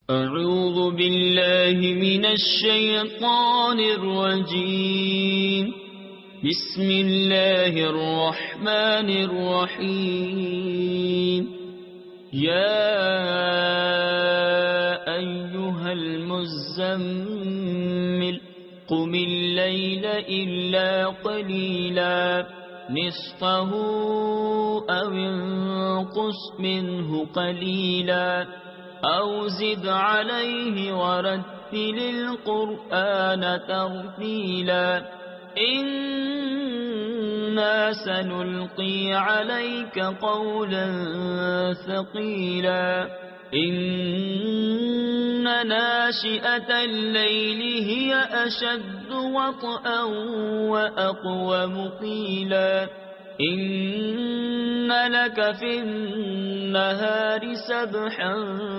أعوذ بالله من الشيطان الرجيم. بسم الله الرحمن الرحيم. يا أيها المزمل قم الليل إلا قليلا نصفه أو انقص منه قليلا أو زد عليه ورتل القرآن ترتيلا إنا سنلقي عليك قولا ثقيلا إن ناشئة الليل هي أشد وطئا وأقوم قيلا إن لك في النهار سبحا